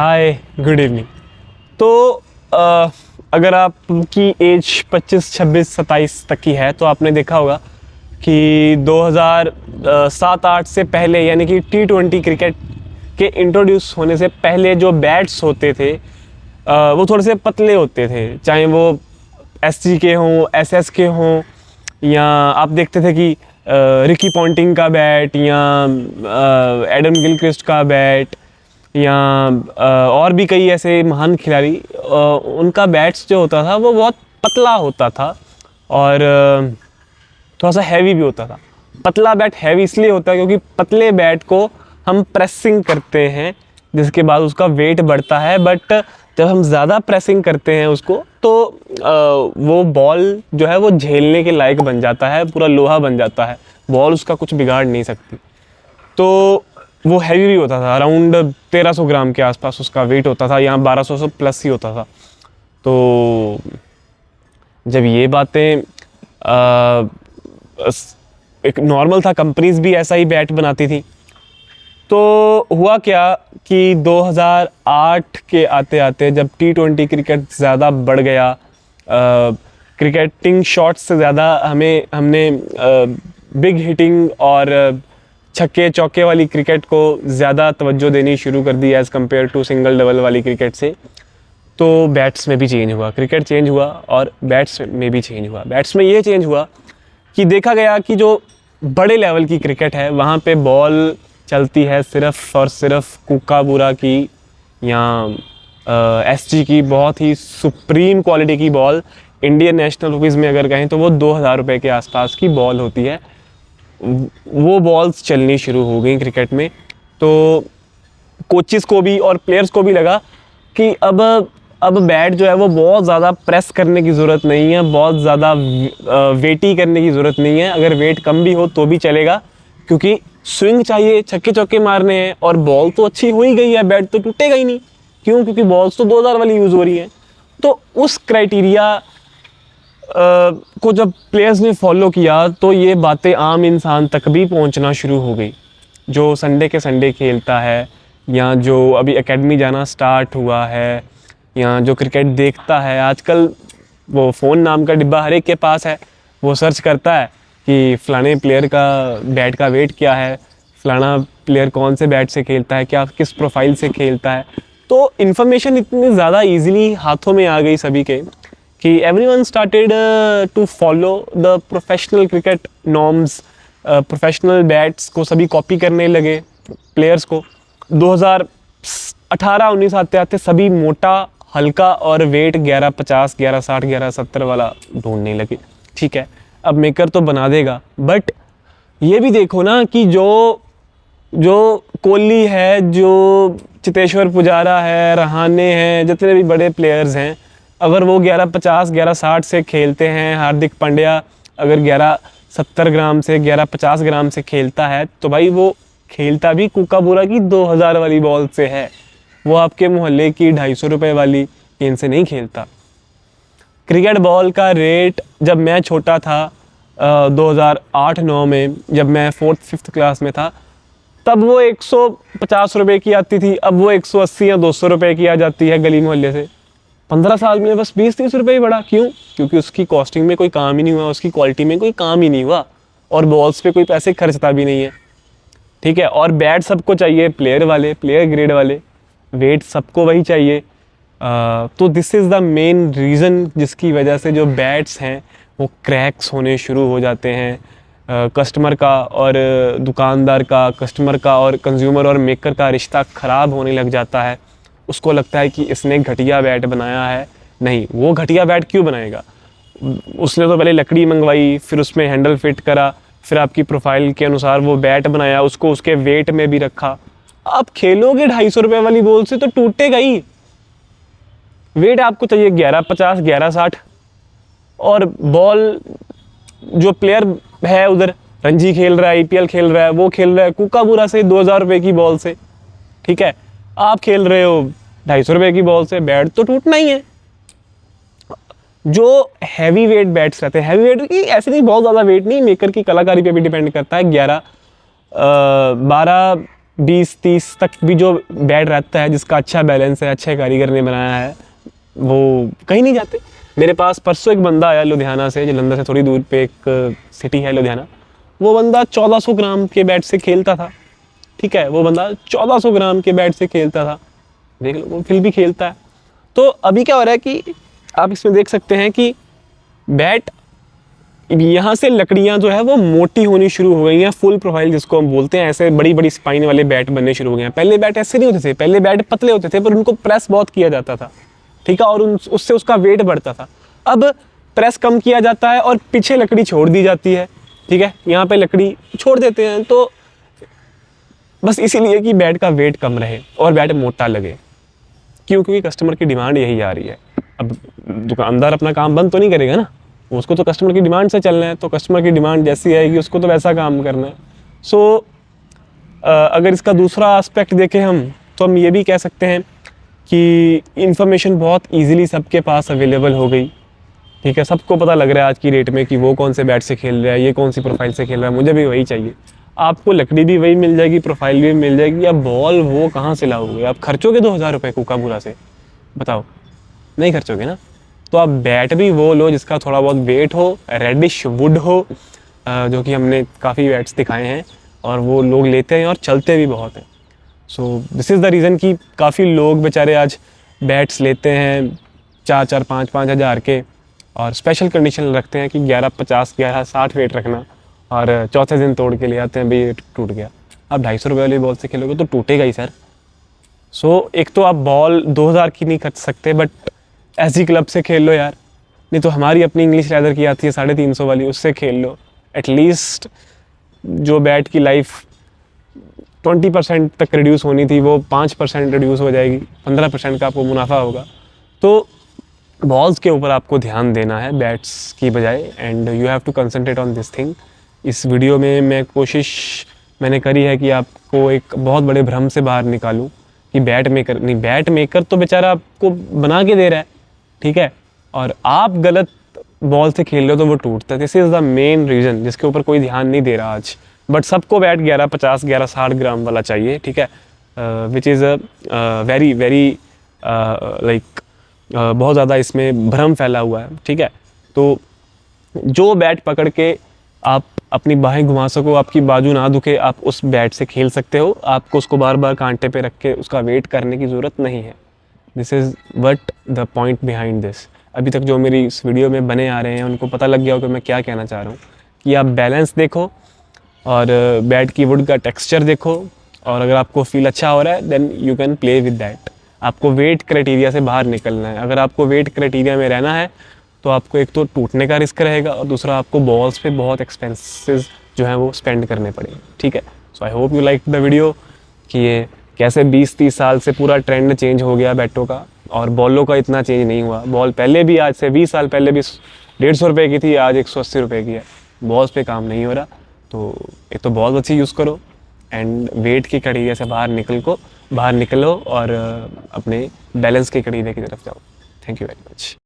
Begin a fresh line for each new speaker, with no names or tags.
हाय, good evening. तो अगर आपकी एज 25, 26, 27 तक की है तो आपने देखा होगा कि 2007-8 से पहले यानी कि T20 क्रिकेट के इंट्रोड्यूस होने से पहले जो बैट्स होते थे वो थोड़े से पतले होते थे, चाहे वो SG के हों, SS के हों, या आप देखते थे कि रिकी पॉन्टिंग का बैट या एडम गिलक्रिस्ट का बैट या और भी कई ऐसे महान खिलाड़ी, उनका बैट्स जो होता था वो बहुत पतला होता था और थोड़ा सा हैवी भी होता था। पतला बैट हैवी इसलिए होता है क्योंकि पतले बैट को हम प्रेसिंग करते हैं जिसके बाद उसका वेट बढ़ता है, बट जब हम ज़्यादा प्रेसिंग करते हैं उसको तो वो बॉल जो है वो झेलने के लायक बन जाता है, पूरा लोहा बन जाता है, बॉल उसका कुछ बिगाड़ नहीं सकती। तो वो हैवी भी होता था, अराउंड 1300 ग्राम के आसपास उसका वेट होता था, यहाँ 1200 प्लस ही होता था। तो जब ये बातें एक नॉर्मल था, कंपनीज भी ऐसा ही बैट बनाती थी, तो हुआ क्या कि 2008 के आते आते जब T20 क्रिकेट ज़्यादा बढ़ गया, क्रिकेटिंग शॉट्स से ज़्यादा हमने बिग हिटिंग और छक्के चौके वाली क्रिकेट को ज़्यादा तवज्जो देनी शुरू कर दी as compare to single double वाली क्रिकेट से। तो बैट्स में भी चेंज हुआ, क्रिकेट चेंज हुआ और बैट्स में भी चेंज हुआ। बैट्स में ये चेंज हुआ कि देखा गया कि जो बड़े लेवल की क्रिकेट है वहाँ पे बॉल चलती है सिर्फ़ और सिर्फ कूकाबूरा की या SG की, बहुत ही सुप्रीम क्वालिटी की बॉल। इंडियन नेशनल रुपीज़ में अगर कहें तो वो 2000 रुपये के आसपास की बॉल होती है। वो बॉल्स चलनी शुरू हो गई क्रिकेट में। तो कोचेस को भी और प्लेयर्स को भी लगा कि अब बैट जो है वो बहुत ज़्यादा प्रेस करने की ज़रूरत नहीं है, बहुत ज़्यादा वेटी करने की ज़रूरत नहीं है। अगर वेट कम भी हो तो भी चलेगा क्योंकि स्विंग चाहिए, छक्के चौके मारने हैं और बॉल तो अच्छी हो ही गई है, बैट तो टूटेगा ही नहीं। क्यों? क्योंकि बॉल्स तो 2000 वाली यूज़ हो रही हैं। तो उस क्राइटेरिया को जब प्लेयर्स ने फॉलो किया तो ये बातें आम इंसान तक भी पहुंचना शुरू हो गई, जो संडे के संडे खेलता है या जो अभी एकेडमी जाना स्टार्ट हुआ है या जो क्रिकेट देखता है। आजकल वो फ़ोन नाम का डिब्बा हर एक के पास है, वो सर्च करता है कि फ़लाने प्लेयर का बैट का वेट क्या है, फ़लाना प्लेयर कौन से बैट से खेलता है, क्या किस प्रोफाइल से खेलता है। तो इन्फॉर्मेशन इतनी ज़्यादा ईजिली हाथों में आ गई सभी के कि everyone started to follow the professional cricket norms, professional bats को सभी कॉपी करने लगे प्लेयर्स को। 2018-19 आते आते सभी मोटा, हल्का और वेट 1150, 1160, 1170 वाला ढूंढने लगे। ठीक है, अब मेकर तो बना देगा, बट ये भी देखो ना कि जो कोहली है, जो चेतेश्वर पुजारा है, रहाणे हैं, जितने भी बड़े प्लेयर्स हैं, अगर वो 1150, 1160 से खेलते हैं, हार्दिक पांड्या अगर 1170 ग्राम से, 1150 ग्राम से खेलता है तो भाई वो खेलता भी कूकाबूरा की 2000 वाली बॉल से है। वो आपके मोहल्ले की 250 रुपये वाली गेंद से नहीं खेलता। क्रिकेट बॉल का रेट जब मैं छोटा था 2008-9 में, जब मैं 4th-5th क्लास में था, तब वो 150 रुपये की आती थी, अब वो 180 या 200 रुपये की आ जाती है गली मोहल्ले से। 15 साल में बस 20-30 रुपये ही बढ़ा। क्यों? क्योंकि उसकी कॉस्टिंग में कोई काम ही नहीं हुआ, उसकी क्वालिटी में कोई काम ही नहीं हुआ और बॉल्स पे कोई पैसे खर्चता भी नहीं है। ठीक है, और बैट सबको चाहिए, प्लेयर वाले, प्लेयर ग्रेड वाले, वेट सबको वही चाहिए। तो this is the main reason जिसकी वजह से जो बैट्स हैं वो क्रैक्स होने शुरू हो जाते हैं। कस्टमर का और दुकानदार का, कस्टमर का और कंज्यूमर और मेकर का रिश्ता ख़राब होने लग जाता है। उसको लगता है कि इसने घटिया बैट बनाया है। नहीं, वो घटिया बैट क्यों बनाएगा? उसने तो पहले लकड़ी मंगवाई, फिर उसमें हैंडल फिट करा, फिर आपकी प्रोफाइल के अनुसार वो बैट बनाया, उसको उसके वेट में भी रखा। आप खेलोगे 250 रुपये वाली बॉल से तो टूटेगा ही। वेट आपको चाहिए 1150, 1160, और बॉल जो प्लेयर है उधर रणजी खेल रहा है, IPL खेल रहा है, वो खेल रहा है कूकाबूरा से 2000 रुपये की बॉल से। ठीक है, आप खेल रहे हो 250 रुपये की बॉल से, बैट तो टूटना ही है। जो हैवी वेट बैट्स रहते हैं, हैवी वेट की ऐसे नहीं, बहुत ज़्यादा वेट नहीं, मेकर की कलाकारी पे भी डिपेंड करता है। 12 20-30 तक भी जो बैट रहता है, जिसका अच्छा बैलेंस है, अच्छे कारीगर ने बनाया है, वो कहीं नहीं जाते। मेरे पास परसों एक बंदा आया लुधियाना से, जलंधर से थोड़ी दूर पे एक सिटी है लुधियाना। वो बंदा 1400 ग्राम के बैट से खेलता था, ठीक है, वो बंदा 1400 ग्राम के बैट से खेलता था, देख लो, वो फिर भी खेलता है। तो अभी क्या हो रहा है कि आप इसमें देख सकते हैं कि बैट यहाँ से लकड़ियाँ जो है वो मोटी होनी शुरू हो गई हैं, फुल प्रोफाइल जिसको हम बोलते हैं, ऐसे बड़ी बड़ी स्पाइन वाले बैट बनने शुरू हो गए हैं। पहले बैट ऐसे नहीं होते थे, पहले बैट पतले होते थे पर उनको प्रेस बहुत किया जाता था, ठीक है, और उससे उसका वेट बढ़ता था। अब प्रेस कम किया जाता है और पीछे लकड़ी छोड़ दी जाती है, ठीक है, यहाँ पे लकड़ी छोड़ देते हैं, तो बस इसीलिए कि बैट का वेट कम रहे और बैट मोटा लगे। क्यों? क्योंकि कस्टमर की डिमांड यही आ रही है। अब दुकानदार अपना काम बंद तो नहीं करेगा ना, उसको तो कस्टमर की डिमांड से चलना है, तो कस्टमर की डिमांड जैसी आएगी उसको तो वैसा काम करना है। सो अगर इसका दूसरा एस्पेक्ट देखें हम, तो हम ये भी कह सकते हैं कि इंफॉर्मेशन बहुत इजीली सबके पास अवेलेबल हो गई, ठीक है, सबको पता लग रहा है आज की डेट में कि वो कौन से बैट से खेल रहा है, ये कौन सी प्रोफाइल से खेल रहा है, मुझे भी वही चाहिए। आपको लकड़ी भी वही मिल जाएगी, प्रोफाइल भी मिल जाएगी, अब बॉल वो कहाँ से लाओगे? आप खर्चोगे 2000 रुपये कूकाबूरा से? बताओ, नहीं खर्चोगे ना। तो आप बैट भी वो लो जिसका थोड़ा बहुत वेट हो, रेडिश वुड हो, जो कि हमने काफ़ी बैट्स दिखाए हैं और वो लोग लेते हैं और चलते भी बहुत हैं। So this is the reason कि काफ़ी लोग बेचारे आज बैट्स लेते हैं 4-4, 5-5 हज़ार के, और स्पेशल कंडीशन रखते हैं कि 1150, 1160 वेट रखना, और चौथे दिन तोड़ के ले आते हैं, भाई ये टूट गया। आप 250 रुपये वाली बॉल से खेलोगे तो टूटेगा ही सर। सो एक तो आप बॉल 2000 की नहीं खरीद सकते, बट ऐसी क्लब से खेल लो यार, नहीं तो हमारी अपनी इंग्लिश लेदर की आती है 350 वाली, उससे खेल लो। एटलीस्ट जो बैट की लाइफ 20% तक रिड्यूस होनी थी वो 5% रिड्यूस हो जाएगी, 15% का आपको मुनाफा होगा। तो बॉल्स के ऊपर आपको ध्यान देना है बैट्स की बजाय, and you have to concentrate on this thing. इस वीडियो में मैं कोशिश मैंने करी है कि आपको एक बहुत बड़े भ्रम से बाहर निकालूं कि बैट मेकर नहीं, बैट मेकर तो बेचारा आपको बना के दे रहा है, ठीक है, और आप गलत बॉल से खेल रहे हो तो वो टूटता है। This is the main reason जिसके ऊपर कोई ध्यान नहीं दे रहा आज। बट सबको बैट 1150, 1160 ग्राम वाला चाहिए, ठीक है, which is very very like बहुत ज़्यादा इसमें भ्रम फैला हुआ है, ठीक है। तो जो बैट पकड़ के आप अपनी बाहें घुमा सको, आपकी बाजू ना दुखे, आप उस बैट से खेल सकते हो। आपको उसको बार बार कांटे पे रख के उसका वेट करने की ज़रूरत नहीं है। This is what the point behind this. अभी तक जो मेरी इस वीडियो में बने आ रहे हैं उनको पता लग गया हो कि मैं क्या कहना चाह रहा हूँ, कि आप बैलेंस देखो और बैट की वुड का टेक्सचर देखो, और अगर आपको फील अच्छा हो रहा है then you can play with that. आपको वेट क्राइटेरिया से बाहर निकलना है। अगर आपको वेट क्राइटेरिया में रहना है तो आपको एक तो टूटने का रिस्क रहेगा, और दूसरा आपको बॉल्स पे बहुत एक्सपेंसेस जो हैं वो स्पेंड करने पड़ेंगे, ठीक है। So I hope you like the video, कि ये कैसे 20-30 साल से पूरा ट्रेंड चेंज हो गया बैटों का, और बॉलों का इतना चेंज नहीं हुआ। बॉल पहले भी, आज से 20 साल पहले भी 150 रुपये की थी, आज 180 रुपये की है। बॉल्स पे काम नहीं हो रहा। तो एक तो बॉल अच्छी यूज़ करो, एंड वेट की क्राइटेरिया से बाहर निकलो और अपने बैलेंस के क्राइटेरिया की तरफ जाओ। Thank you very much.